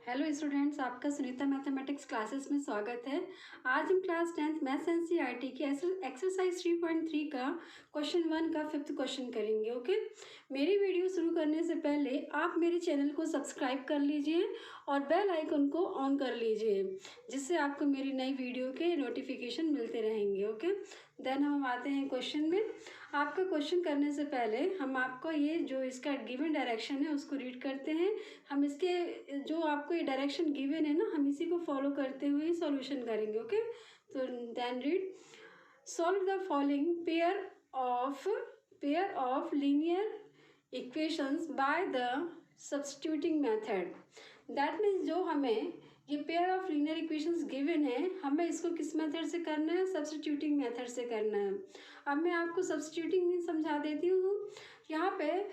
Hello students, आपका Sunita mathematics classes में स्वागत है। आज हम क्लास 10th मैथ्स एनसीईआरटी की एक्सरसाइज 3.3 का क्वेश्चन 1 का 5th क्वेश्चन करेंगे। ओके, मेरी वीडियो शुरू करने से पहले आप मेरे चैनल को सब्सक्राइब कर लीजिए और बेल आइकन को ऑन कर लीजिए, जिससे आपको मेरी नई वीडियो के नोटिफिकेशन मिलते रहेंगे। ओके, देन हम आते हैं क्वेश्चन में। आपका क्वेश्चन करने से पहले हम आपको ये जो इसका गिवन डायरेक्शन है उसको रीड करते हैं। हम इसके जो आपको ये डायरेक्शन गिवन है ना, हम इसी को फॉलो करते हुए ही सॉल्यूशन करेंगे। ओके, तो then read, solve the following pair of linear equations by the substituting method. That means जो हमें ये pair of linear equations given है, हमें इसको किस मेथड से करना है? सब्स्टिट्यूटिंग मेथड से करना है। अब मैं आपको सब्स्टिट्यूटिंग मीन्स समझा देती हूँ। यहाँ पे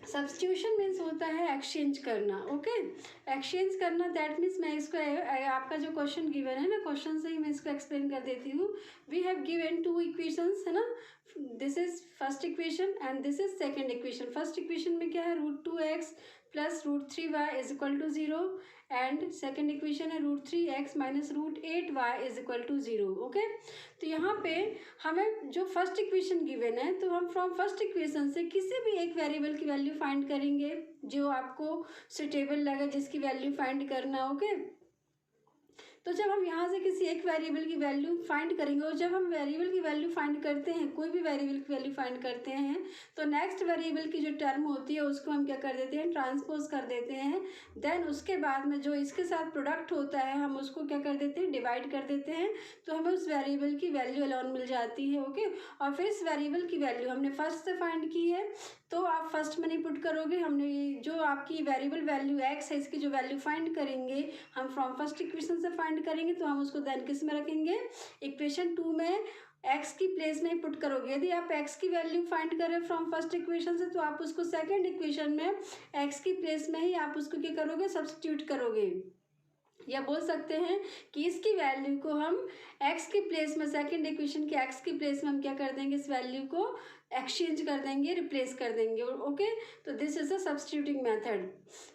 सब्स्टिट्यूशन मीन्स होता है एक्सचेंज करना। ओके, एक्सचेंज करना, दैट मीन्स मैं इसको आपका जो क्वेश्चन गिवन है ना, क्वेश्चन से ही मैं इसको एक्सप्लेन कर देती हूँ। We have given two equations, है ना। This is first equation and this is second equation. First equation में क्या है? √2x plus √3y is equal to 0 and second equation है √3x minus √8y is equal to 0। Okay, तो यहाँ पे हमें जो फर्स्ट इक्वेशन गिवन है, तो हम फ्रॉम फर्स्ट इक्वेशन से किसी भी एक वेरिएबल की वैल्यू फाइंड करेंगे जो आपको सुटेबल लगे, जिसकी वैल्यू फाइंड करना। ओके, तो जब हम यहाँ से किसी एक वेरिएबल की वैल्यू फाइंड करेंगे, और जब हम वेरिएबल की वैल्यू फाइंड करते हैं, कोई भी वेरिएबल की वैल्यू फाइंड करते हैं, तो नेक्स्ट वेरिएबल की जो टर्म होती है उसको हम क्या कर देते हैं? ट्रांसपोज कर देते हैं। देन उसके बाद में जो इसके साथ प्रोडक्ट होता है, हम उसको क्या कर देते हैं? डिवाइड कर देते हैं, तो हमें उस वेरिएबल की वैल्यू अलोन मिल जाती है। ओके, और फिर इस वेरिएबल की वैल्यू हमने फर्स्ट से फाइंड की है, तो आप फर्स्ट में नहीं पुट करोगे, हमने जो आपकी वेरिएबल वैल्यू x है, इसकी जो वैल्यू फाइंड करेंगे हम फ्रॉम फर्स्ट इक्वेशन से फाइंड करेंगे, तो हम उसको देन किस में रखेंगे? इक्वेशन 2 में x की प्लेस में पुट करोगे। यदि आप x की वैल्यू फाइंड करें फ्रॉम फर्स्ट इक्वेशन से, तो आप उसको सेकंड इक्वेशन में x की प्लेस में ही आप उसको क्या करोगे? सब्स्टिट्यूट करोगे। या बोल सकते हैं कि इसकी वैल्यू को हम x की प्लेस में, सेकंड इक्वेशन के x की प्लेस में हम क्या कर देंगे? इस वैल्यू को एक्सचेंज कर देंगे, रिप्लेस कर देंगे। ओके, तो this is a substituting method.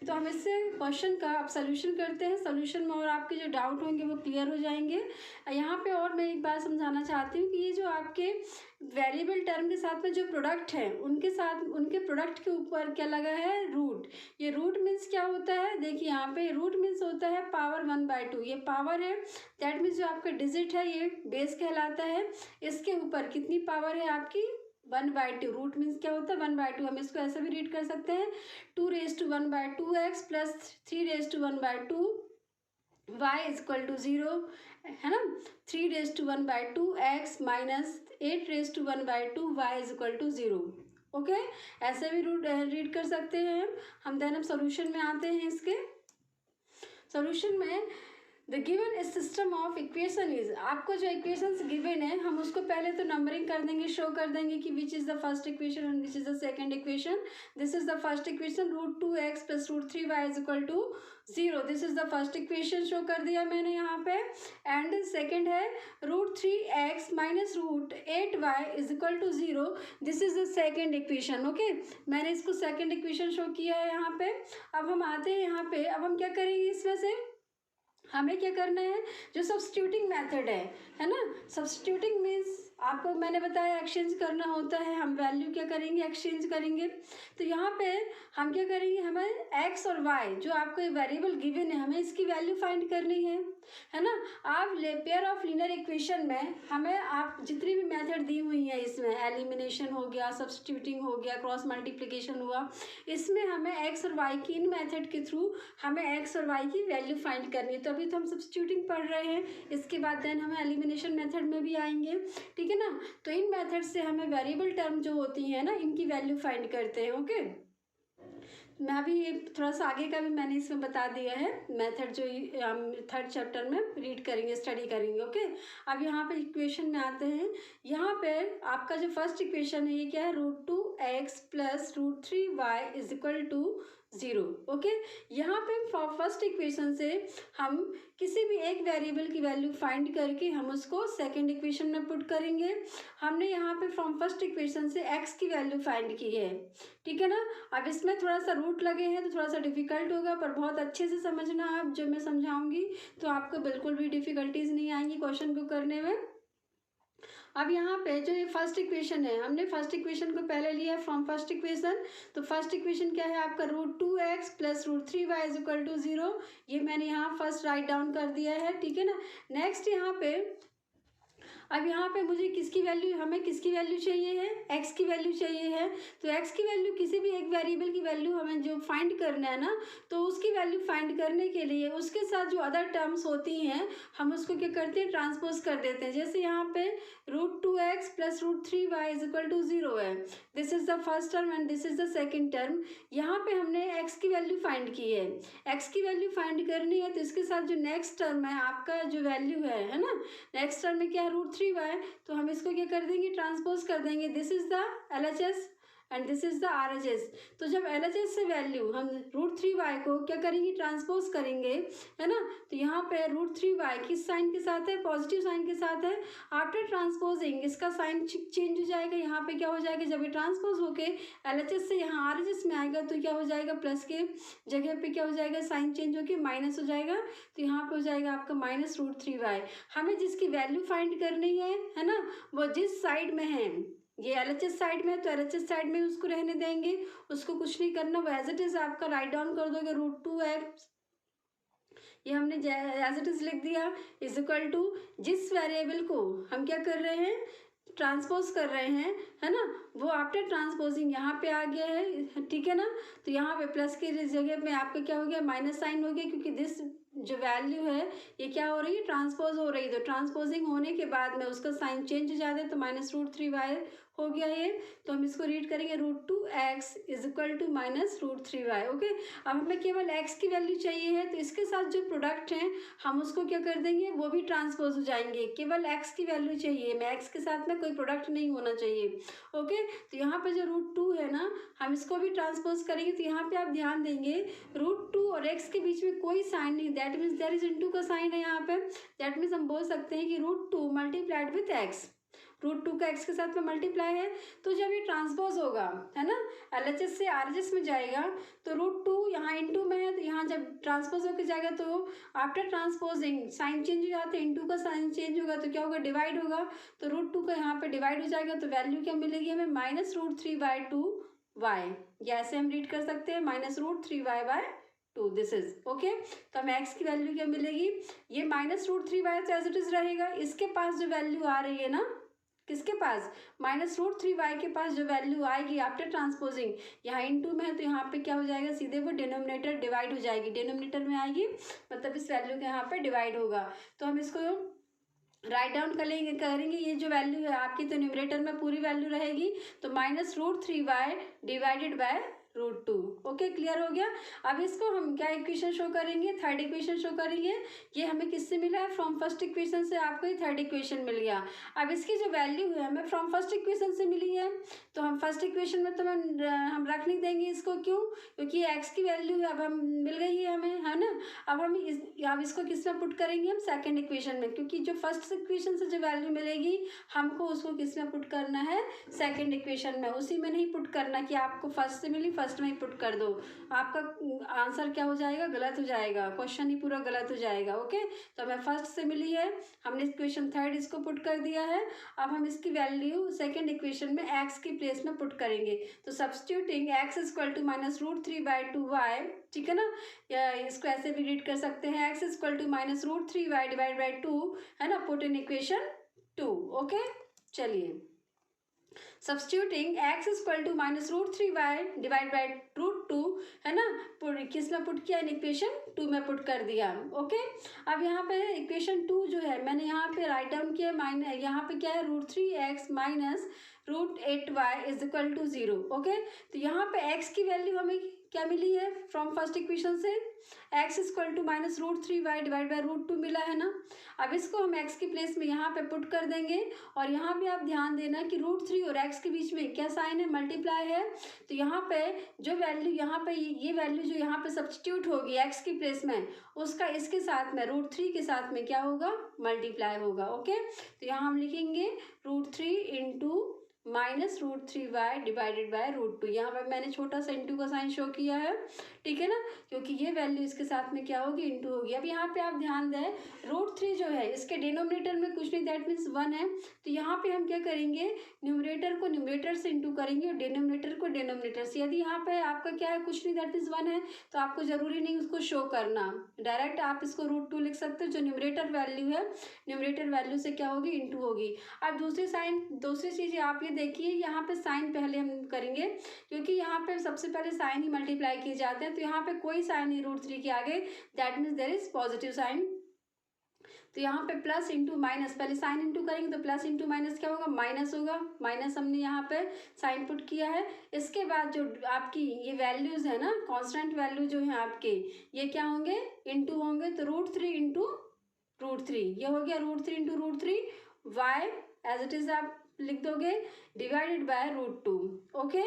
तो हम इससे क्वेश्चन का अब सोल्यूशन करते हैं। सोल्यूशन में और आपके जो डाउट होंगे वो क्लियर हो जाएंगे। यहाँ पे और मैं एक बात समझाना चाहती हूँ कि ये जो आपके वेरिएबल टर्म के साथ में जो प्रोडक्ट है, उनके साथ उनके प्रोडक्ट के ऊपर क्या लगा है? रूट। ये रूट मीन्स क्या होता है? देखिए यहाँ पे रूट मीन्स होता है पावर 1/2। ये पावर है, दैट मीन्स जो आपका डिजिट है ये बेस कहलाता है। इसके ऊपर कितनी पावर है आपकी? 1/2। रूट मीन्स क्या होता है? 1/2। हम इसको ऐसे भी रीड कर सकते हैं, 2⁻1/2x plus 3⁻1/2 y is equal to 0, है ना। 3⁻1/2x minus 8⁻1/2 y is equal to 0। Okay, ऐसे भी रीड कर सकते हैं हम। देन हम सोल्यूशन में आते हैं। इसके सोल्यूशन में the given system of equation is, आपको जो इक्वेशंस गिवन है हम उसको पहले तो नंबरिंग कर देंगे, शो कर देंगे कि which is the first equation and which is the second equation. This is the first equation, √2x plus √3y is equal to 0। This is the first equation, show कर दिया मैंने यहाँ पे। एंड सेकंड है √3x minus √8y is equal to 0। This is the second equation. Okay, मैंने इसको second equation show किया है यहाँ पे। अब हम आते हैं यहाँ पे, अब हम क्या करेंगे? इसमें से हमें क्या करना है? जो सब्स्टिट्यूटिंग मेथड है ना। सब्स्टिट्यूटिंग मीन्स आपको मैंने बताया एक्सचेंज करना होता है। हम वैल्यू क्या करेंगे? एक्सचेंज करेंगे। तो यहाँ पे हम क्या करेंगे? हमें x और y जो आपको वेरिएबल गिवन है, हमें इसकी वैल्यू फाइंड करनी है ना। आप पेयर ऑफ लीनियर इक्वेशन में हमें आप जितनी भी मेथड दी हुई है, इसमें एलिमिनेशन हो गया, सब्स्टिट्यूटिंग हो गया, क्रॉस मल्टीप्लिकेशन हुआ, इसमें हमें x और y की इन मेथड के थ्रू हमें x और y की वैल्यू फाइंड करनी है। तो अभी तो हम सब्स्टिट्यूटिंग पढ़ रहे हैं, इसके बाद देन हम एलिमिनेशन मेथड में भी आएंगे, ठीक है ना। तो इन मेथड से हमें वेरिएबल टर्म जो होती है ना, इनकी वैल्यू फाइंड करते हैं। ओके, मैं अभी ये थोड़ा सा आगे का भी मैंने इसमें बता दिया है मेथड, जो हम थर्ड चैप्टर में रीड करेंगे, स्टडी करेंगे। ओके, अब यहाँ पे इक्वेशन में आते हैं। यहाँ पे आपका जो फर्स्ट इक्वेशन है ये क्या है? √2x plus √3y is equal to 0। Okay, यहाँ पे फर्स्ट इक्वेशन से हम किसी भी एक वेरिएबल की वैल्यू फाइंड करके हम उसको सेकंड इक्वेशन में पुट करेंगे। हमने यहाँ पे फ्रॉम फर्स्ट इक्वेशन से x की वैल्यू फाइंड की है, ठीक है ना। अब इसमें थोड़ा सा रूट लगे हैं तो थोड़ा सा डिफिकल्ट होगा, पर बहुत अच्छे से समझना आप, जो मैं समझाऊंगी तो आपको बिल्कुल भी डिफिकल्टीज नहीं आएंगी क्वेश्चन को करने में। अब यहाँ पे जो ये फर्स्ट इक्वेशन है, हमने फर्स्ट इक्वेशन को पहले लिया है फ्रॉम फर्स्ट इक्वेशन। तो फर्स्ट इक्वेशन क्या है आपका, √2x plus √3y is equal to 0। ये मैंने यहाँ फर्स्ट राइट डाउन कर दिया है, ठीक है ना। नेक्स्ट यहाँ पे, अब यहाँ पे मुझे किसकी वैल्यू, हमें किसकी वैल्यू चाहिए है, x की वैल्यू चाहिए है। तो x की वैल्यू, किसी भी एक वेरिएबल की वैल्यू हमें जो फाइंड करना है ना, तो उसकी वैल्यू फाइंड करने के लिए उसके साथ जो अदर टर्म्स होती हैं हम उसको क्या करते हैं, ट्रांसपोज कर देते हैं। जैसे यहाँ पे √2x plus √3y is equal to 0 है, this is the first term and this is the second term. यहाँ पे हमने x की वैल्यू फाइंड की है, x की वैल्यू फाइंड करनी है तो इसके साथ जो नेक्स्ट टर्म है आपका जो वैल्यू है ना, नेक्स्ट टर्म में क्या है √3y, तो हम इसको क्या कर देंगे, ट्रांसपोज कर देंगे। This is the LHS and this is the RHS। तो जब LHS से वैल्यू हम √3y को क्या करेंगे, ट्रांसपोज करेंगे, है ना। तो यहाँ पे √3y किस साइन के साथ है, पॉजिटिव साइन के साथ है। आफ्टर ट्रांसपोजिंग इसका साइन चेंज हो जाएगा, यहाँ पे क्या हो जाएगा, जब ये ट्रांसपोज होके LHS से यहाँ RHS में आएगा तो क्या हो जाएगा, प्लस के जगह पे क्या हो जाएगा, साइन चेंज होके माइनस हो जाएगा। तो यहाँ पे हो जाएगा आपका माइनस √3y। हमें जिसकी वैल्यू फाइंड करनी है ना, वो जिस साइड में है, ये LHS साइड में है तो LHS साइड में उसको रहने देंगे, उसको कुछ नहीं करना, वो एज इट इज आपका राइट डाउन कर दोगे। √2x ये हमने एज इट इज लिख दिया, इज इक्वल टू जिस वेरिएबल को हम क्या कर रहे हैं, ट्रांसपोज कर रहे हैं, है ना, वो आफ्टर ट्रांसपोजिंग यहाँ पे आ गया है, ठीक है ना। तो यहाँ पे प्लस की जगह पे आपका क्या हो गया, माइनस साइन हो गया, क्योंकि दिस जो वैल्यू है ये क्या हो रही है, ट्रांसपोज हो रही है। तो ट्रांसपोजिंग होने के बाद में उसका साइन चेंज हो जाता है, तो माइनस √3y हो गया ये। तो हम इसको रीड करेंगे √2x is equal to minus √3y। Okay, अब हमें केवल x की वैल्यू चाहिए है, तो इसके साथ जो प्रोडक्ट हैं हम उसको क्या कर देंगे, वो भी ट्रांसपोज हो जाएंगे। केवल x की वैल्यू चाहिए, मैं x के साथ में कोई प्रोडक्ट नहीं होना चाहिए। ओके, तो यहाँ पे जो √2 है ना, हम इसको भी ट्रांसपोज करेंगे। तो यहाँ पे आप ध्यान देंगे √2 और x के बीच में कोई साइन नहीं, that means there is into का साइन है यहाँ पे। दैट मीन्स हम बोल सकते हैं कि √2 मल्टीप्लाइड विथ x, √2 का x के साथ में मल्टीप्लाई है। तो जब ये ट्रांसपोज होगा, है ना, LHS से RHS में जाएगा, तो √2 यहाँ इंटू में है, तो यहाँ जब ट्रांसपोज होकर जाएगा तो आफ्टर ट्रांसपोजिंग साइन चेंज हो जाता है, इंटू का साइन चेंज होगा तो क्या होगा, डिवाइड होगा। तो √2 का यहाँ पे डिवाइड हो जाएगा, तो वैल्यू क्या मिलेगी हमें, माइनस √3/2y। ये ऐसे हम रीड कर सकते हैं, minus √3y/2, this is okay. तो हमें x की वैल्यू क्या मिलेगी, ये माइनस √3y तो एज इट इज रहेगा। इसके पास जो वैल्यू आ रही है ना, किसके पास, माइनस √3y के पास जो वैल्यू आएगी आफ्टर ट्रांसपोजिंग, यहाँ इनटू में है तो यहाँ पे क्या हो जाएगा, सीधे वो डिनोमिनेटर डिवाइड हो जाएगी, डिनोमिनेटर में आएगी, मतलब इस वैल्यू के यहाँ पे डिवाइड होगा। तो हम इसको राइट डाउन करेंगे ये जो वैल्यू है आपकी, तो न्यूमरेटर में पूरी वैल्यू रहेगी, तो minus √3y divided by √2। Okay, clear हो गया। अब इसको हम क्या इक्वेशन शो करेंगे, थर्ड इक्वेशन शो करेंगे। ये हमें किससे मिला है, फ्रॉम फर्स्ट इक्वेशन से आपको ये थर्ड इक्वेशन मिल गया। अब इसकी जो वैल्यू है हमें फ्रॉम फर्स्ट इक्वेशन से मिली है, तो हम फर्स्ट इक्वेशन में तो हम रख नहीं देंगे इसको, क्यों, क्योंकि x की वैल्यू है अब हम मिल गई है हमें, है ना। अब हम अब इसको किस में पुट करेंगे, हम सेकेंड इक्वेशन में, क्योंकि जो फर्स्ट इक्वेशन से जो वैल्यू मिलेगी हमको उसको किस में पुट करना है, सेकेंड इक्वेशन में, उसी में नहीं पुट करना कि आपको फर्स्ट से मिली फर्स्ट में ही पुट कर दो, आपका आंसर क्या हो जाएगा, गलत हो जाएगा, क्वेश्चन ही पूरा गलत हो जाएगा। ओके, तो हमें फर्स्ट से मिली है, हमने इक्वेशन थर्ड इसको पुट कर दिया है। अब हम इसकी वैल्यू सेकंड इक्वेशन में x की प्लेस में पुट करेंगे, तो substituting x is equal to minus √3/2y, ठीक है ना, या इसको ऐसे भी रीड कर सकते हैं, x is equal to minus √3y divide by 2, है ना, पुट इन इक्वेशन 2। ओके, चलिए, substituting x is equal to minus √3y divide by √2, है ना, किस में पुट किया, इन इक्वेशन 2 में पुट कर दिया। ओके, अब यहाँ पे इक्वेशन 2 जो है मैंने यहाँ पे राइट डाउन किया, यहाँ पे क्या है, √3x minus √8y is equal to 0। Okay, तो यहाँ पे x की वैल्यू हमें क्या मिली है फ्रॉम फर्स्ट इक्वेशन से, x equal to -√3y divide by √2 मिला है ना। अब इसको हम x की प्लेस में यहाँ पे पुट कर देंगे और यहाँ भी आप ध्यान देना कि √3 और x के बीच में क्या साइन है, मल्टीप्लाई है। तो यहाँ पे जो वैल्यू यहाँ पे ये वैल्यू जो यहाँ पे सब्स्टिट्यूट होगी x की प्लेस में, उसका इसके साथ में √3 के साथ में क्या होगा, मल्टीप्लाई होगा। ओके, तो यहाँ हम लिखेंगे √3 इंटू -√3y डिवाइडेड बाय √2। यहाँ पर मैंने छोटा सा इंटू का साइन शो किया है, ठीक है ना, क्योंकि ये वैल्यू इसके साथ में क्या होगी, इंटू होगी। अब यहाँ पे आप ध्यान दें, √3 जो है इसके डिनोमिनेटर में कुछ नहीं, दैट मीन्स 1 है। तो यहाँ पे हम क्या करेंगे, न्यूमरेटर को न्यूमरेटर से इंटू करेंगे और डिनोमिनेटर को डिनोमिनेटर से। यदि यहाँ पे आपका क्या है, कुछ नहीं, दैट मीन्स 1 है, तो आपको जरूरी नहीं उसको शो करना, डायरेक्ट आप इसको √2 लिख सकते हो। जो न्यूमरेटर वैल्यू है, न्यूमरेटर वैल्यू से क्या होगी, इंटू होगी। अब दूसरी चीज़ आप ये देखिए, यहाँ पे साइन पहले हम करेंगे, क्योंकि यहाँ पे सबसे पहले साइन ही मल्टीप्लाई किए जाते हैं। तो यहाँ पे कोई साइन नहीं √3 के आगे, that means there is positive sign. तो यहाँ पे प्लस इंटू माइनस, पहले साइन इंटू करेंगे तो प्लस इंटू माइनस क्या होगा, माइनस होगा। माइनस हमने यहाँ पे साइन पुट किया है। इसके बाद जो आपकी ये वैल्यूज है ना, कांस्टेंट वैल्यू जो है आपके, ये क्या होंगे, इंटू होंगे। तो √3 इंटू √3, ये हो गया √3 into √3, y as it is आप लिख दोगे, डिवाइडेड बाय √2। ओके,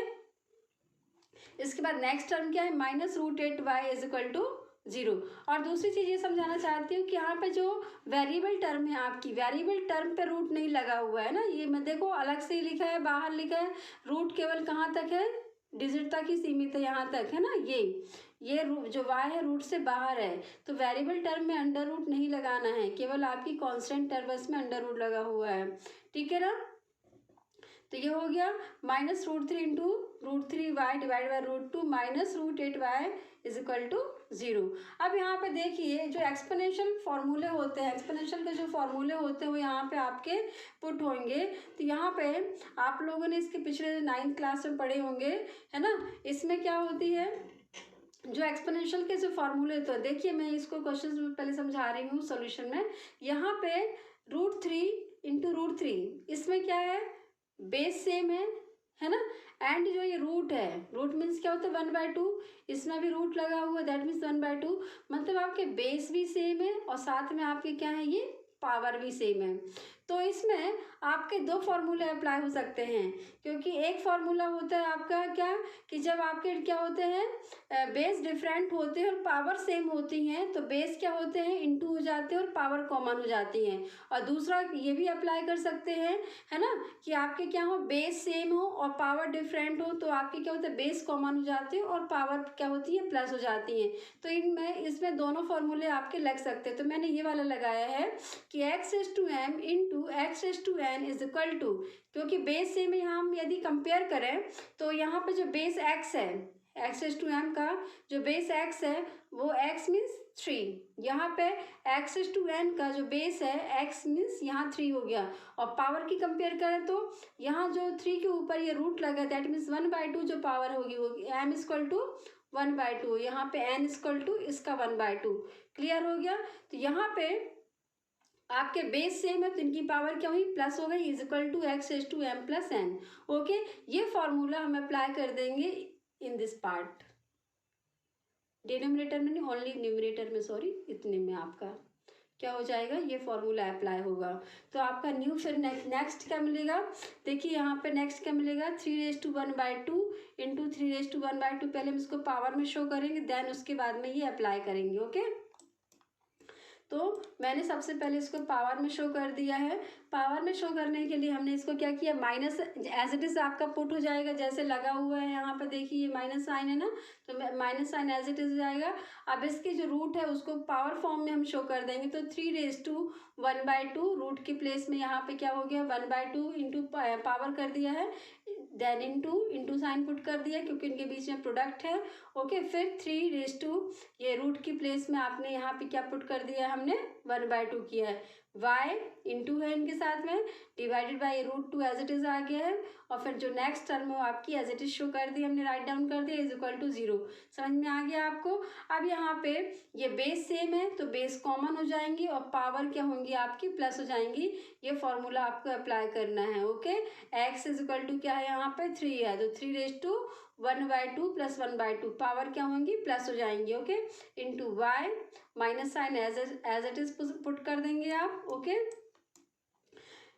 इसके बाद नेक्स्ट टर्म क्या है, -√8y इज इक्वल टू 0। और दूसरी चीज़ ये समझाना चाहती हूँ कि यहाँ पे जो वेरिएबल टर्म है आपकी, वेरिएबल टर्म पे रूट नहीं लगा हुआ है ना, ये मैं देखो अलग से ही लिखा है, बाहर लिखा है। रूट केवल कहाँ तक है, डिजिट तक ही सीमित है, यहाँ तक है ना। ये जो y है रूट से बाहर है, तो वेरिएबल टर्म में अंडर रूट नहीं लगाना है, केवल आपकी कांस्टेंट टर्म्स में अंडर रूट लगा हुआ है, ठीक है ना। तो ये हो गया -√3 into √3y divide by √2 -√8y is equal to 0। अब यहाँ पे देखिए, जो एक्सपोनेंशियल फॉर्मूले होते हैं, एक्सपोनेंशियल के जो फॉर्मूले होते हैं वो यहाँ पे आपके पुट होंगे। तो यहाँ पे आप लोगों ने इसके पिछले 9th क्लास में पढ़े होंगे, है ना। इसमें क्या होती है, जो एक्सपोनेंशियल के जो फॉर्मूले होते हैं, देखिए मैं इसको क्वेश्चन पहले समझा रही हूँ सोल्यूशन में। यहाँ पे √3 इंटू √3, इसमें क्या है, बेस सेम है ना। एंड जो ये रूट है, रूट मीन्स क्या होता है, 1/2, इसमें भी रूट लगा हुआ है, दैट मीन्स 1/2, मतलब आपके बेस भी सेम है और साथ में आपके क्या है, ये पावर भी सेम है। तो इसमें आपके दो फॉर्मूले अप्लाई हो सकते हैं, क्योंकि एक फार्मूला होता है आपका क्या, कि जब आपके क्या होते हैं, बेस डिफरेंट होते हैं और पावर सेम होती हैं, तो बेस क्या होते हैं, इंटू हो जाते हैं और पावर कॉमन हो जाती हैं। और दूसरा ये भी अप्लाई कर सकते हैं, है ना, कि आपके क्या हो, बेस सेम हो और पावर डिफरेंट हो, तो आपके क्या होता है, बेस कॉमन हो जाते हैं और पावर क्या होती है, प्लस हो जाती हैं। तो इसमें दोनों फॉर्मूले आपके लग सकते हैं। तो मैंने ये वाला लगाया है कि x⁴m into x⁴n is equal to, क्योंकि बेस सेम यहाँ हम यदि कंपेयर करें तो यहाँ पे जो बेस x है, x⁴m का जो बेस x है वो x मीन्स 3, यहाँ पे x⁴n का जो बेस है x मीन्स यहाँ 3 हो गया। और पावर की कंपेयर करें तो यहाँ जो 3 के ऊपर ये रूट लगा, दैट मीन्स 1/2 जो पावर होगी वो m इक्वल टू 1/2, यहाँ पे n इक्वल टू इसका 1/2। क्लियर हो गया। तो यहाँ पे आपके बेस सेम है तो इनकी पावर क्या हुई, प्लस हो गई, is equal to x⁴m plus n। Okay, ये फॉर्मूला हम अप्लाई कर देंगे इन दिस पार्ट, डिनोमिनेटर में नहीं, ओनली न्यूमरेटर में, सॉरी, इतने में आपका क्या हो जाएगा, ये फॉर्मूला अप्लाई होगा। तो आपका न्यू फिर नेक्स्ट क्या मिलेगा, देखिए यहाँ पे नेक्स्ट क्या मिलेगा, 3⁻² इंटू 3⁻²। पहले हम इसको पावर में शो करेंगे, देन उसके बाद में ये अप्लाई करेंगे। ओके, तो मैंने सबसे पहले इसको पावर में शो कर दिया है। पावर में शो करने के लिए हमने इसको क्या किया, माइनस एज इट इज आपका पुट हो जाएगा, जैसे लगा हुआ है यहाँ पर देखिए ये माइनस साइन है ना, तो minus sign as it is जाएगा। अब इसकी जो रूट है उसको पावर फॉर्म में हम शो कर देंगे, तो 3⁻1/2 रूट की प्लेस में यहाँ पे क्या हो गया, 1/2 इंटू पावर कर दिया है, देन इंटू साइन पुट कर दिया क्योंकि इनके बीच में प्रोडक्ट है। ओके, फिर 3 ये रूट की प्लेस में आपने यहाँ पे क्या पुट कर दिया, हमने 1/2 किया है, y इंटू है इनके साथ में, divided by √2 as it is आ गया है। और फिर जो नेक्स्ट टर्म है वो आपकी एज इट इज शो कर दी, हमने राइट डाउन कर दिया, इज इक्वल टू 0। समझ में आ गया आपको। अब यहाँ पे ये बेस सेम है तो बेस कॉमन हो जाएंगी और पावर क्या होंगी आपकी, प्लस हो जाएंगी। ये फॉर्मूला आपको अप्लाई करना है। Okay, x is equal to क्या है, यहाँ पे 3 है, तो 1/2 प्लस 1/2 पावर क्या होंगी प्लस हो जाएंगी, okay, into y minus sign as it is put कर देंगे आप, ओके,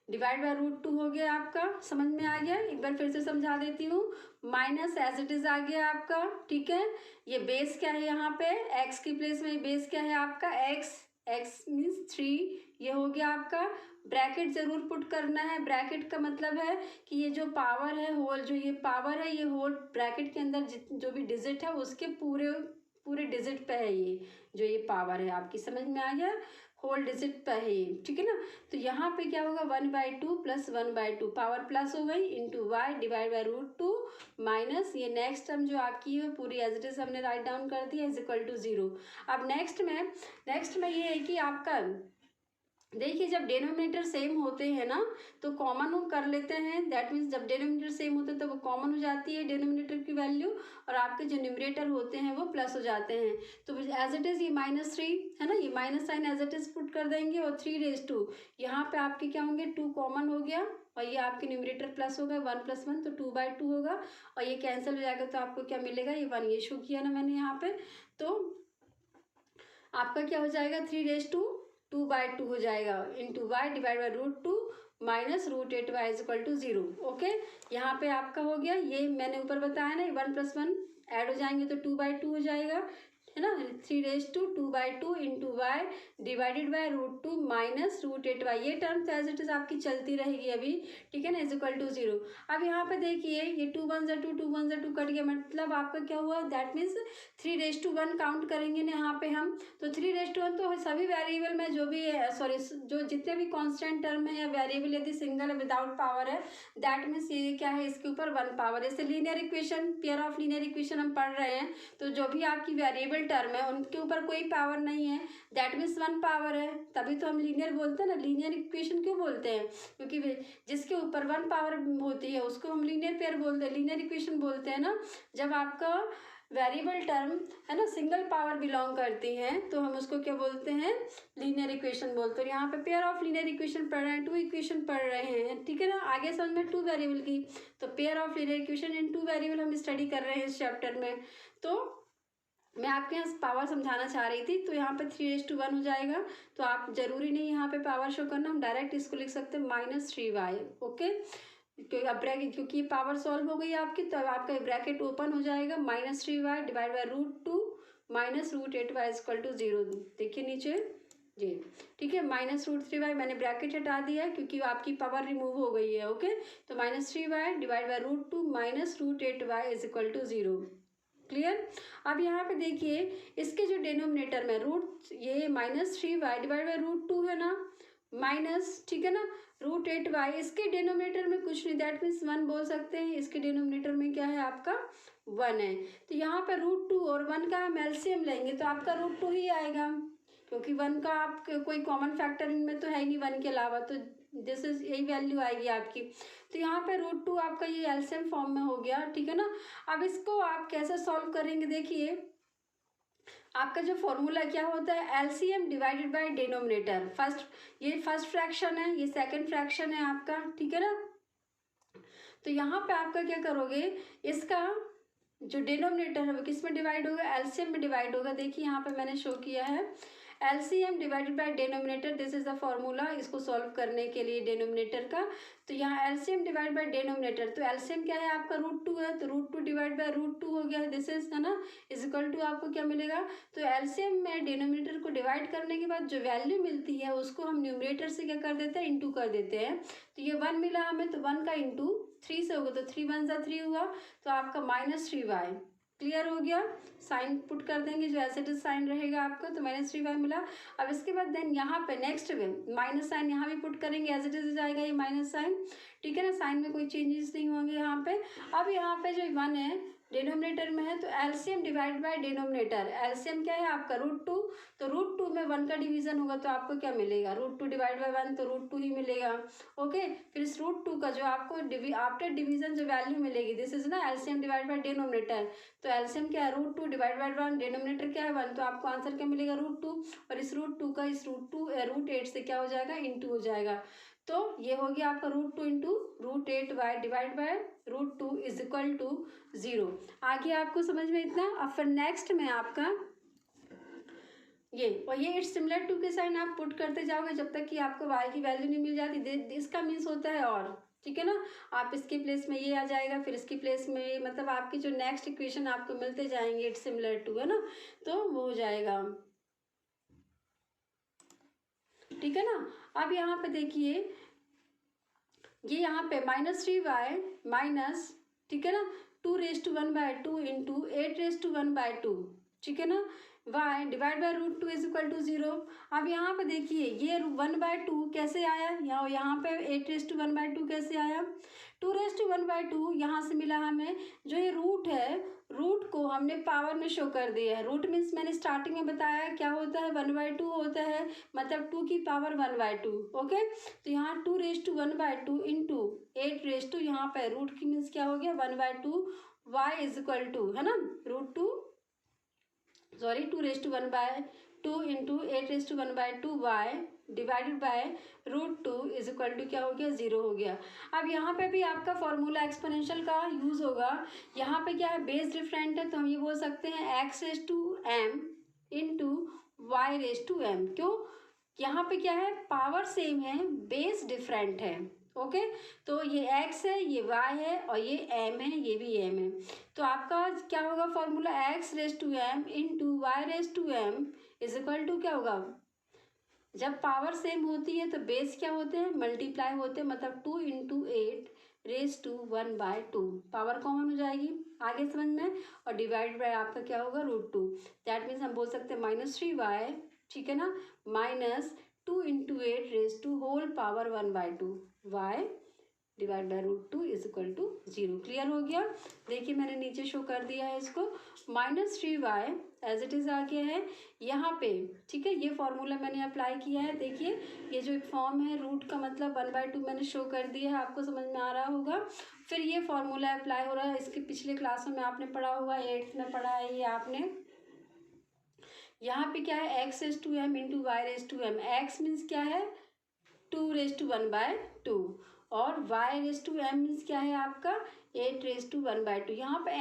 डिवाइड बाय √2 हो गया आपका, समझ में आ गया। एक बार फिर से समझा देती हूँ, माइनस एज इट इज आ गया आपका, ठीक है। ये बेस क्या है यहाँ पे, एक्स की प्लेस में बेस क्या है आपका एक्स मीन्स 3, ये हो गया आपका। ब्रैकेट जरूर पुट करना है, ब्रैकेट का मतलब है कि ये जो पावर है होल, जो ये पावर है ये होल ब्रैकेट के अंदर जो भी डिजिट है उसके पूरे डिजिट पे है, ये जो ये पावर है आपकी, समझ में आ गया, होल डिजिट पे है ये, ठीक है ना। तो यहाँ पे क्या होगा 1/2 प्लस 1/2 पावर प्लस हो गई into y divide by √2 minus ये नेक्स्ट टर्म जो आपकी है पूरी एज इट इज हमने राइट डाउन कर दिया इज इक्वल टू 0। अब नेक्स्ट में ये है कि आपका देखिए जब डिनोमिनेटर सेम होते हैं ना तो कॉमन हम कर लेते हैं, दैट मीन्स जब डिनोमिनेटर सेम होते हैं तो वो कॉमन हो जाती है डिनोमिनेटर की वैल्यू, और आपके जो न्यूमरेटर होते हैं वो प्लस हो जाते हैं। तो एज इट इज़ ये -3 है ना, ये minus sign as it is put कर देंगे, और 3/2 यहाँ पे आपके क्या होंगे 2 कॉमन हो गया, और ये आपके न्यूमरेटर प्लस होगा 1 + 1 तो 2/2 होगा, और ये कैंसिल हो जाएगा तो आपको क्या मिलेगा, ये 1 ये शो किया ना मैंने यहाँ पे, तो आपका क्या हो जाएगा 3/2 हो जाएगा into y divide by √2 minus √8y is equal to 0, okay. यहाँ पे आपका हो गया, ये मैंने ऊपर बताया ना 1 + 1 ऐड हो जाएंगे तो 2/2 हो जाएगा, है ना, 3/2 into y divided by √2 minus √8y, ये टर्म तो एज इट इज आपकी चलती रहेगी अभी, ठीक है ना, इज इक्वल टू 0। अब यहाँ पे देखिए ये 2 × 1 = 2 2 × 2 कट गया, मतलब आपका क्या हुआ, दैट मीन्स 3/1 काउंट करेंगे ना यहाँ पे हम, तो 3/1 तो सभी वेरिएबल में जो भी सॉरी जो जितने भी कांस्टेंट टर्म है या वेरिएबल यदि सिंगल है विदाउट पावर है, दैट मीन्स ये क्या है इसके ऊपर 1 पावर, जैसे linear equation pair of linear equation हम पढ़ रहे हैं, तो जो भी आपकी वेरिएबल टर्म है उनके ऊपर कोई पावर नहीं है, दैट मीन्स 1 पावर है, तभी तो हम लीनियर बोलते हैं ना। लीनियर इक्वेशन क्यों बोलते हैं, क्योंकि जिसके ऊपर 1 पावर होती है उसको हम लीनियर पेयर बोलते हैं, लीनियर इक्वेशन बोलते हैं ना। जब आपका वेरिएबल टर्म है ना सिंगल पावर बिलोंग करती हैं तो हम उसको क्या बोलते हैं, लीनियर इक्वेशन बोलते हैं। यहाँ पे पेयर ऑफ लीनियर इक्वेशन पढ़ रहे हैं, 2 इक्वेशन पढ़ रहे हैं, ठीक है ना, आगे समझ में 2 वेरिएबल की, तो pair of linear equation in 2 variable हम स्टडी कर रहे हैं इस चैप्टर में। तो मैं आपके यहाँ पावर समझाना चाह रही थी, तो यहाँ पे 3/1 हो जाएगा, तो आप जरूरी नहीं यहाँ पे पावर शो करना, हम डायरेक्ट इसको लिख सकते हैं -3y, ओके, क्योंकि अब ब्रैकेट क्योंकि पावर सॉल्व हो गई आपकी तो अब आपका ब्रैकेट ओपन हो जाएगा, -3y divide by √2 minus √8y is equal to 0, देखिए नीचे जी, ठीक है, -√3y मैंने ब्रैकेट हटा दिया क्योंकि आपकी पावर रिमूव हो गई है, ओके, तो -3y divide by √2 minus √8y is equal to 0, clear. अब यहाँ पे देखिए इसके जो डिनोमिनेटर में ये -3y डिवाइड बाई √2 है ना, माइनस, ठीक है ना, √8y, इसके डिनोमिनेटर में कुछ नहीं, दैट मीन्स 1 बोल सकते हैं, इसके डिनोमिनेटर में क्या है आपका 1 है, तो यहाँ पे √2 और 1 का हम एलसीएम लेंगे तो आपका √2 ही आएगा, क्योंकि 1 का आप कोई कॉमन फैक्टर इनमें तो है ही नहीं 1 के अलावा, तो दिस इज यही वैल्यू आएगी आपकी। तो यहाँ पे √2 आपका ये एलसीएम फॉर्म में हो गया, ठीक है ना। अब इसको आप कैसे सॉल्व करेंगे, देखिए आपका जो फॉर्मूला क्या होता है, एलसीएम डिवाइडेड बाय डिनोमिनेटर, ये फर्स्ट फ्रैक्शन है, ये सेकंड फ्रैक्शन है आपका, ठीक है ना। तो यहाँ पे आपका क्या करोगे, इसका जो डिनोमिनेटर है वो किस में डिवाइड होगा, एलसीएम में डिवाइड होगा, देखिए यहाँ पे मैंने शो किया है LCM divided by denominator, this is the formula इसको सॉल्व करने के लिए डिनोमिनेटर का। तो यहाँ एलसीएम डिवाइड बाय डिनोमिनेटर, तो एलसीएम क्या है आपका √2 है, तो √2 डिवाइड बाय √2 हो गया, दिस इज है ना, इज इक्वल टू आपको क्या मिलेगा, तो एलसीएम में डिनोमिनेटर को डिवाइड करने के बाद जो वैल्यू मिलती है उसको हम न्यूमरेटर से क्या कर देते हैं, इंटू कर देते हैं। तो ये 1 मिला हमें, तो 1 का इंटू 3 से होगा, तो 3 × 1 = 3 हुआ, तो आपका -3y, क्लियर हो गया। साइन पुट कर देंगे जो एज इट इज साइन रहेगा आपका, तो -3y मिला। अब इसके बाद देन यहाँ पे नेक्स्ट में माइनस साइन यहाँ भी पुट करेंगे, एज इट इज आएगा ये माइनस साइन, ठीक है ना, साइन में कोई चेंजेस नहीं होंगे यहाँ पे। अब यहाँ पे जो 1 है डिनोमिनेटर में है, तो LCM divide by denominator, LCM क्या है आपका √2, तो √2 में 1 का डिवीजन होगा तो आपको क्या मिलेगा, √2 डिवाइड बाई 1 तो √2 ही मिलेगा। ओके, फिर इस √2 का जो आपको आफ्टर डिवीजन जो वैल्यू मिलेगी, दिस इज ना एलसीएम डिवाइड बाई डिनोमिनेटर, तो एलसीएम क्या है √2 डिवाइड बाई 1, डिनोमिनेटर क्या है 1, तो आपको आंसर क्या मिलेगा √2, और इस √2 का इस √8 से क्या हो जाएगा, इंटू हो जाएगा। तो ये हो गया आपका √2 into √8 y divide by √2 is equal to 0। आगे आपको समझ में इतना। अब फिर नेक्स्ट में आपका ये, और ये इट्स सिमिलर टू के साइन आप पुट करते जाओगे जब तक कि आपको y की वैल्यू नहीं मिल जाती। इसका मीन्स होता है और, ठीक है ना, आप इसके प्लेस में ये आ जाएगा, फिर इसकी प्लेस में ये, मतलब आपकी जो नेक्स्ट इक्वेशन आपको मिलते जाएंगे इट्स सिमिलर टू, है ना, तो वो हो जाएगा, ठीक है ना। अब यहाँ पे देखिए, ये यहाँ पे -3y माइनस, ठीक है ना, 2⁻² इंटू 8⁻1/2, ठीक है ना, y divide by √2 is equal to 0। अब यहाँ पे देखिए ये 1/2 कैसे आया, यहाँ पे 8⁻1/2 कैसे आया, 2⁻1/2 यहाँ से मिला हमें। जो ये रूट है, रूट को हमने पावर में शो कर दिया है। रूट मीन्स मैंने स्टार्टिंग में बताया क्या होता है, 1/2 होता है, मतलब 2 की पावर 1/2। ओके, तो यहाँ 2⁻1/2 इंटू 8 यहाँ पे रूट की मीन्स क्या हो गया 1/2, y इज इक्वल टू, है ना, √2 2⁻1/2 into 8⁻1/2 y divided by √2 is equal to क्या हो गया 0 हो गया। अब यहाँ पे भी आपका फॉर्मूला एक्सपोनेंशियल का यूज होगा। यहाँ पे क्या है, बेस डिफरेंट है, तो हम ये बोल सकते हैं x⁻m इंटू y⁻m। क्यों, यहाँ पे क्या है, पावर सेम है, बेस डिफरेंट है। ओके, तो ये x है, ये y है, और ये m है, ये भी m है। तो आपका क्या होगा formula, x⁻m into y⁻m is equal to क्या होगा, जब पावर सेम होती है तो बेस क्या होते हैं, मल्टीप्लाई होते हैं, मतलब 2 इंटू 8⁻1/2, पावर कॉमन हो जाएगी आगे समझ में, और डिवाइड बाय आपका क्या होगा √2। दैट मीन्स हम बोल सकते हैं -3y, ठीक है ना, -2 into 8⁻1/2 y divide by √2 is equal to 0। Clear हो गया। देखिए मैंने नीचे शो कर दिया है इसको, -3y एज इट इज आ गया है यहाँ पे, ठीक है, ये फॉर्मूला मैंने अप्लाई किया है। देखिए ये जो एक फॉर्म है, रूट का मतलब 1/2 मैंने शो कर दिया है, आपको समझ में आ रहा होगा। फिर ये फॉर्मूला अप्लाई हो रहा है, इसके पिछले क्लासों में आपने पढ़ा होगा, 8th में पढ़ा है ये आपने। यहाँ पे क्या है, x⁻m into y⁻m, x means क्या है 2⁻1/2, और y⁻m मीन्स क्या है आपका 8⁻1/2। यहाँ पे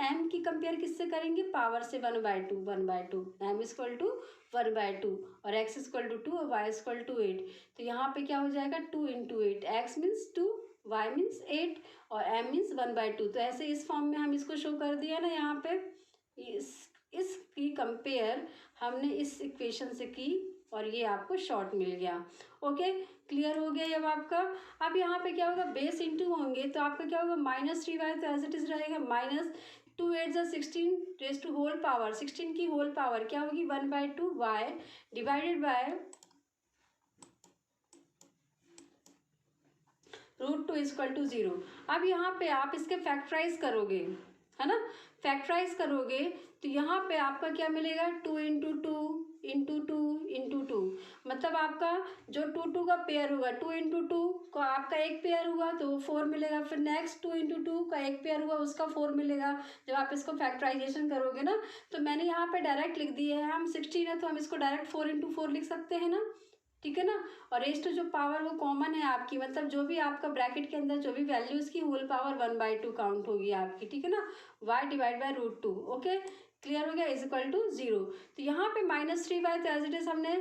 m की कंपेयर किससे करेंगे, पावर से 1/2, m इज इक्वल टू 1/2, और x इज इक्वल टू 2 और y इज इक्वल टू 8। तो यहाँ पे क्या हो जाएगा 2 into 8, x means 2, y means 8, और m मीन्स 1/2। तो ऐसे इस फॉर्म में हम इसको शो कर दिया ना, यहाँ पे इसकी कंपेयर हमने इस इक्वेशन से की, और ये आपको शॉर्ट मिल गया। ओके, क्लियर हो गया अब आपका। अब यहाँ पे क्या होगा, बेस इंटू होंगे तो आपका क्या होगा -3y, तो एज इट इज रहेगा -2 8 16 16 की होल पावर क्या होगी 1/2 y divided by √2 is equal to 0। अब यहाँ पे आप इसके फैक्टराइज करोगे, है ना, फैक्टराइज करोगे तो यहाँ पे आपका क्या मिलेगा 2 इंटू 2 इंटू 2 इंटू 2, मतलब आपका जो 2 का पेयर होगा, 2 इंटू 2 का आपका एक पेयर हुआ तो 4 मिलेगा, फिर नेक्स्ट 2 इंटू 2 का एक पेयर हुआ उसका 4 मिलेगा। जब आप इसको फैक्टराइजेशन करोगे ना, तो मैंने यहाँ पे डायरेक्ट लिख दिया है, हम 16 है तो हम इसको डायरेक्ट 4 इंटू 4 लिख सकते हैं ना, ठीक है ना। और रेस्ट जो पावर वो कॉमन है आपकी, मतलब जो भी आपका ब्रैकेट के अंदर जो भी वैल्यू उसकी होल पावर 1/2 काउंट होगी आपकी, ठीक है ना, y divide by √2। Okay, clear हो गया, इज इक्वल टू 0। तो यहाँ पे -3y तो एज इट इज हमने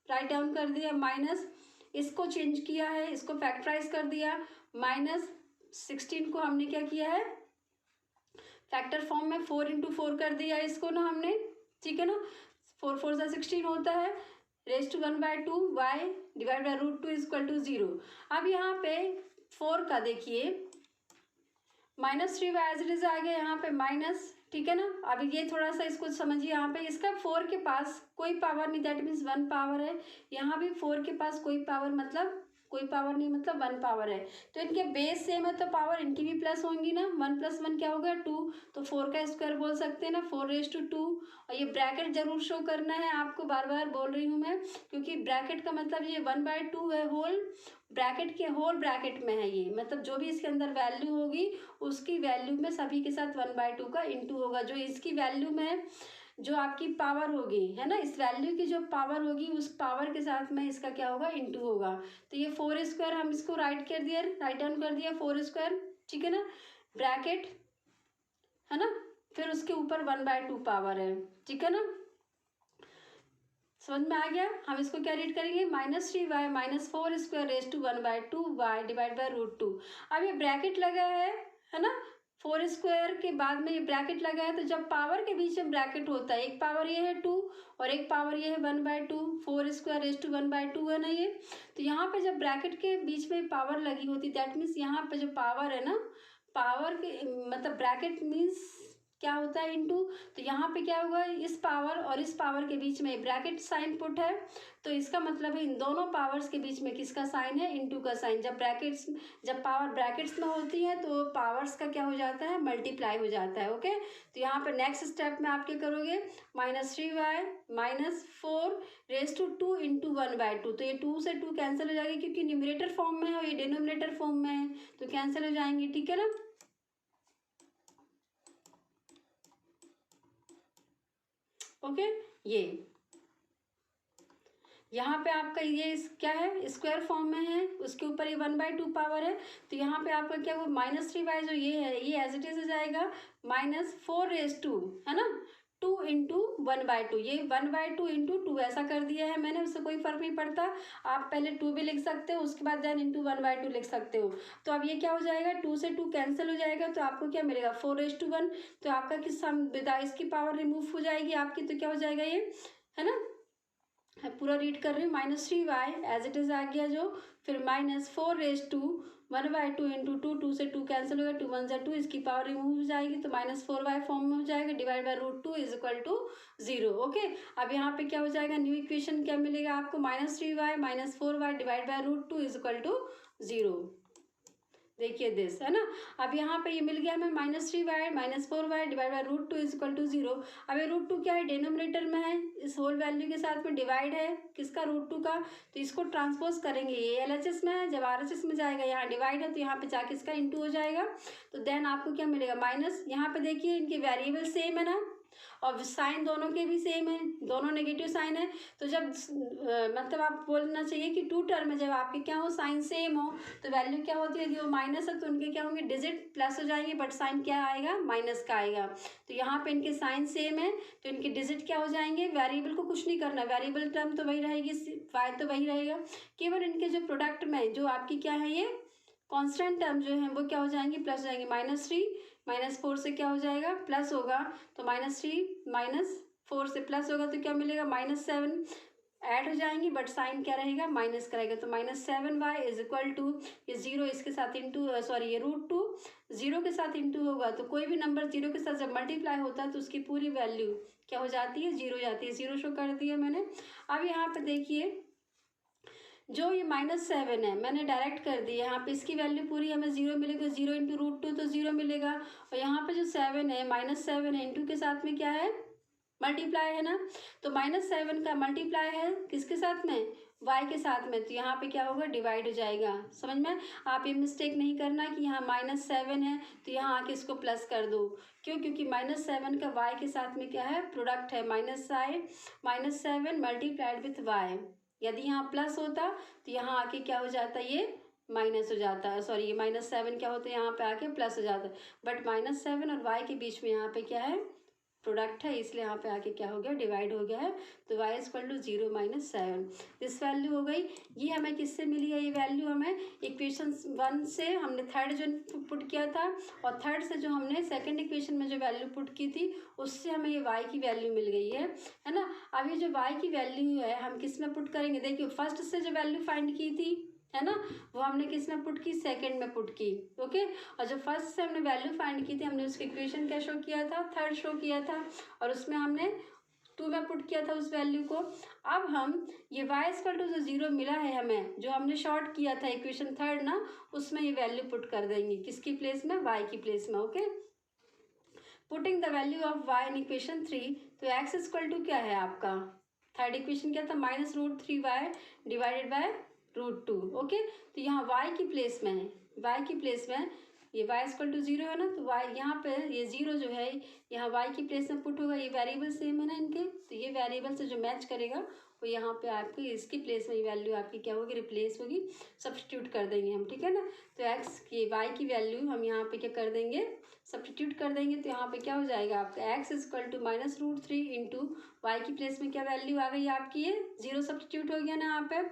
राइट डाउन कर दिया, माइनस इसको चेंज किया है, इसको फैक्टराइज कर दिया, -16 को हमने क्या किया है फैक्टर फॉर्म में 4 इंटू 4 कर दिया इसको ना हमने, ठीक है ना, 4 4 सा 16 होता है, raise to 1/2 y divide by √2 is equal to 0। अब यहाँ पे 4 का देखिए -3y एज इट इज आ गया यहाँ पे माइनस, ठीक है ना। अभी ये थोड़ा सा इसको समझिए, यहाँ पे इसका 4 के पास कोई पावर नहीं, दैट मीन्स 1 पावर है, यहाँ भी 4 के पास कोई पावर मतलब कोई पावर नहीं, मतलब 1 पावर है। तो इनके बेस सेम है तो पावर इनकी भी प्लस होंगी ना, 1 + 1 क्या होगा 2, तो 4 का स्क्वायर बोल सकते हैं ना, 4⁻²। और ये ब्रैकेट जरूर शो करना है आपको, बार बार बोल रही हूँ मैं, क्योंकि ब्रैकेट का मतलब ये 1/2 है, होल ब्रैकेट के होल ब्रैकेट में है ये, मतलब जो भी इसके अंदर वैल्यू होगी उसकी वैल्यू में सभी के साथ 1/2 का इंटू होगा। जो इसकी वैल्यू में जो आपकी पावर होगी है ना, इस वैल्यू की जो पावर होगी उस पावर के साथ में इसका क्या होगा इंटू होगा। तो ये 4² हम इसको राइट डाउन कर दिया 4², ठीक है ना, ब्रैकेट है ना, फिर उसके ऊपर 1/2 पावर है, ठीक है ना, समझ में आ गया। हम इसको क्या रीड करेंगे, -3y - 4² डिवाइड बाय √2। अब ये ब्रैकेट लगा है ना, 4² के बाद में ये ब्रैकेट लगा है, तो जब पावर के बीच में ब्रैकेट होता है, एक पावर ये है 2 और एक पावर ये है 1/2, 4² 1/2 है ना ये। तो यहाँ पे जब ब्रैकेट के बीच में पावर लगी होती, दैट मीन्स यहाँ पे जो पावर है ना, पावर के मतलब ब्रैकेट मीन्स क्या होता है इंटू। तो यहाँ पे क्या होगा, इस पावर और इस पावर के बीच में ब्रैकेट साइन पुट है, तो इसका मतलब है इन दोनों पावर्स के बीच में किसका साइन है, इंटू का साइन। जब पावर ब्रैकेट्स में होती है तो पावर्स का क्या हो जाता है, मल्टीप्लाई हो जाता है। ओके, तो यहाँ पे नेक्स्ट स्टेप में आप क्या करोगे, -3y - 4⁻² इंटू 1/2। तो ये 2 से 2 कैंसिल हो जाएगी क्योंकि न्यूमरेटर फॉर्म में है और ये डिनोमिनेटर फॉर्म में है, तो कैंसिल हो जाएंगे, ठीक है ना। ओके, ये यहाँ पे आपका ये क्या है, स्क्वायर फॉर्म में है, उसके ऊपर ये 1/2 पावर है, तो यहाँ पे आपका क्या हुआ, -3y जो ये है ये एज इट इज हो जाएगा -4⁻² है ना, 2 इंटू 1/2। ये 1/2 इंटू 2 ऐसा कर दिया है मैंने, उससे कोई फर्क नहीं पड़ता, आप पहले 2 भी लिख सकते हो, उसके बाद देन इंटू 1/2 लिख सकते हो। तो अब ये क्या हो जाएगा, 2 से 2 कैंसिल हो जाएगा, तो आपको क्या मिलेगा 4:1। तो आपका किस विदा इसकी पावर रिमूव हो जाएगी आपकी, तो क्या हो जाएगा ये, है ना, पूरा रीड कर रही हूँ, -3y एज इट इज आ गया जो, फिर -4⁻² 1/2 इंटू 2, 2 से 2 कैंसिल होगा, 2 1 2, इसकी पावर रिमूव हो जाएगी तो -4y फॉर्म में हो जाएगा, डिवाइड बाय √2 = 0। ओके, अब यहाँ पे क्या हो जाएगा, न्यू इक्वेशन क्या मिलेगा आपको, -3y - 4y डिवाइड बाय √2 = 0। देखिए दिस है ना, अब यहाँ पे ये मिल गया हमें -3y - 4y डिवाइड बाय √2 = 0। अब ये √2 क्या है, डिनोमिनेटर में है, इस होल वैल्यू के साथ में डिवाइड है किसका, √2 का, तो इसको ट्रांसपोज करेंगे, ये LHS में है, जब RHS में जाएगा यहाँ डिवाइड है तो यहाँ पे जाके इसका इंटू हो जाएगा, तो देन आपको क्या मिलेगा माइनस, यहाँ पे देखिए इनके वेरिएबल सेम है ना, और साइन दोनों के भी सेम है, दोनों नेगेटिव साइन है, तो जब मतलब आप बोलना चाहिए कि 2 टर्म में जब आपके क्या हो, साइन सेम हो, तो वैल्यू क्या होती है, यदि वो माइनस है तो उनके क्या होंगे, डिजिट प्लस हो जाएंगे, बट साइन क्या आएगा, माइनस का आएगा। तो यहाँ पे इनके साइन सेम है तो इनके डिजिट क्या हो जाएंगे, वेरिएबल को कुछ नहीं करना, वेरिएबल टर्म तो वही रहेगी, y तो वही रहेगा, केवल इनके जो प्रोडक्ट में जो आपकी क्या है ये कांस्टेंट टर्म जो है वो क्या हो जाएंगे, प्लस हो जाएंगे, -3 - 4 से क्या हो जाएगा, प्लस होगा, तो -3 - 4 से प्लस होगा तो क्या मिलेगा, -7 ऐड हो जाएंगी, बट साइन क्या रहेगा, माइनस का रहेगा, तो -7y = ये 0 इसके साथ इंटू, सॉरी ये √2 0 के साथ इंटू होगा, तो कोई भी नंबर 0 के साथ जब मल्टीप्लाई होता है तो उसकी पूरी वैल्यू क्या हो जाती है, 0 जाती है, 0 शो कर दिया मैंने। अब यहाँ पे देखिए जो ये -7 है मैंने डायरेक्ट कर दिया, यहाँ पे इसकी वैल्यू पूरी हमें 0 मिलेगी, 0 इंटू √2 तो 0 मिलेगा, और यहाँ पे जो 7 है -7 है, इंटू के साथ में क्या है, मल्टीप्लाई है ना, तो -7 का मल्टीप्लाई है किसके साथ में, y के साथ में, तो यहाँ पे क्या होगा, डिवाइड हो जाएगा। समझ में, आप ये मिस्टेक नहीं करना कि यहाँ -7 है तो यहाँ आके इसको प्लस कर दो, क्यों, क्योंकि -7 का y के साथ में क्या है, प्रोडक्ट है, -7 मल्टीप्लाइड विथ y, यदि यहाँ प्लस होता तो यहाँ आके क्या हो जाता, ये माइनस हो जाता है, सॉरी ये -7 क्या होता है, यहाँ पे आके प्लस हो जाता है, बट -7 और y के बीच में यहाँ पे क्या है, प्रोडक्ट है, इसलिए यहाँ पे आके क्या हो गया, डिवाइड हो गया है, तो y = 0 - 7 दिस वैल्यू हो गई। ये हमें किससे मिली है, ये वैल्यू हमें इक्वेशन 1 से हमने थर्ड जो पुट किया था, और थर्ड से जो हमने सेकंड इक्वेशन में जो वैल्यू पुट की थी उससे हमें ये y की वैल्यू मिल गई है ना। अब ये जो y की वैल्यू है हम किस में पुट करेंगे, देखिए फर्स्ट से जो वैल्यू फाइंड की थी है ना, वो हमने किस में पुट की, सेकंड में पुट की। ओके, और जो फर्स्ट से हमने वैल्यू फाइंड की थी हमने उसकी इक्वेशन क्या शो किया था, थर्ड शो किया था, और उसमें हमने 2 में पुट किया था उस वैल्यू को। अब हम ये y इक्वल टू जो 0 मिला है हमें, जो हमने शॉर्ट किया था इक्वेशन थर्ड ना, उसमें ये वैल्यू पुट कर देंगे, किसकी प्लेस में, y की प्लेस में। Okay, putting the value of y in equation 3, तो x इक्वल टू क्या है आपका, थर्ड इक्वेशन क्या था, -√3y डिवाइडेड बाय √2। ओके, तो यहाँ y की प्लेस में है, y की प्लेस में ये y इक्वल टू 0 है ना, तो y यहाँ पे ये 0 जो है यहाँ y की प्लेस में पुट होगा। ये वेरिएबल सेम है ना इनके, तो ये वेरिएबल से जो मैच करेगा वो यहाँ पे आपकी इसकी प्लेस में ये वैल्यू आपकी क्या होगी, रिप्लेस होगी, सब्स्टिट्यूट कर देंगे हम, ठीक है ना। तो x की y की वैल्यू हम यहाँ पे क्या कर देंगे, सब्स्टिट्यूट कर देंगे। तो यहाँ पे क्या हो जाएगा आपका x equal to -√3 into y की प्लेस में क्या वैल्यू आ गई आपकी, ये 0 सब्स्टिट्यूट हो गया ना यहाँ पे,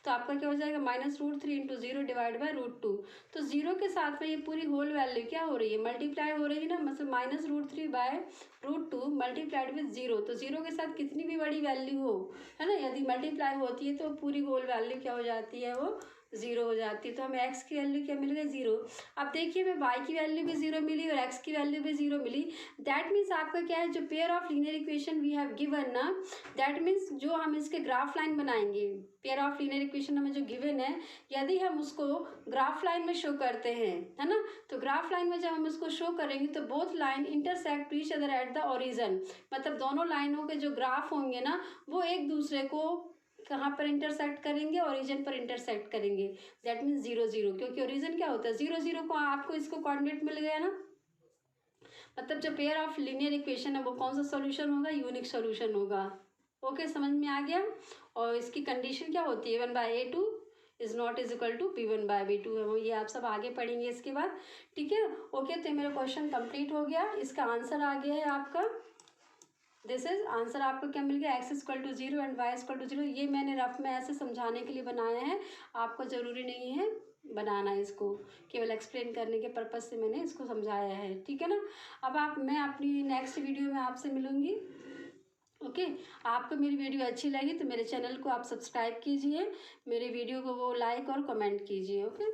तो आपका क्या हो जाएगा -√3 इंटू 0 डिवाइड बाय √2। तो 0 के साथ में ये पूरी होल वैल्यू क्या हो रही है, मल्टीप्लाई हो रही है ना, मतलब -√3 बाय √2 मल्टीप्लाइड विद 0। तो 0 के साथ कितनी भी बड़ी वैल्यू हो, है ना, यदि मल्टीप्लाई होती है तो पूरी होल वैल्यू क्या हो जाती है, वो 0 हो जाती है। तो हमें x की वैल्यू क्या मिल गई, 0। अब देखिए हमें y की वैल्यू भी 0 मिली और x की वैल्यू भी 0 मिली। दैट मीन्स आपका क्या है, जो pair of linear equation we have given ना, दैट मीन्स जो हम इसके ग्राफ लाइन बनाएंगे, पेयर ऑफ लीनियर इक्वेशन हमें जो गिवन है, यदि हम उसको ग्राफ लाइन में शो करते हैं, है ना, तो ग्राफ लाइन में जब हम उसको शो करेंगे तो both line intersect each other at the origin, मतलब दोनों लाइनों के जो ग्राफ होंगे ना वो एक दूसरे को कहाँ पर इंटरसेक्ट करेंगे, ओरिजिन पर इंटरसेक्ट करेंगे। दैट मीन्स 0 0, क्योंकि ओरिजिन क्या होता है 0 0 को, आपको इसको कोऑर्डिनेट मिल गया ना, मतलब जो पेयर ऑफ लीनियर इक्वेशन है वो कौन सा सॉल्यूशन होगा, यूनिक सॉल्यूशन होगा। ओके, समझ में आ गया। और इसकी कंडीशन क्या होती है, 1/a2 is not is equal to b1/b2 है, वो ये आप सब आगे पढ़ेंगे इसके बाद, ठीक है। ओके, तो मेरा क्वेश्चन कंप्लीट हो गया, इसका आंसर आ गया है आपका, दिस इज आंसर आपको क्या मिल गया, x equal to 0 and y equal to 0। ये मैंने रफ में ऐसे समझाने के लिए बनाया है, आपको ज़रूरी नहीं है बनाना, इसको केवल एक्सप्लेन करने के पर्पज़ से मैंने इसको समझाया है, ठीक है ना। अब मैं अपनी नेक्स्ट वीडियो में आपसे मिलूँगी। ओके, आपको मेरी वीडियो अच्छी लगी तो मेरे चैनल को आप सब्सक्राइब कीजिए, मेरे वीडियो को वो लाइक और कमेंट कीजिए। ओके।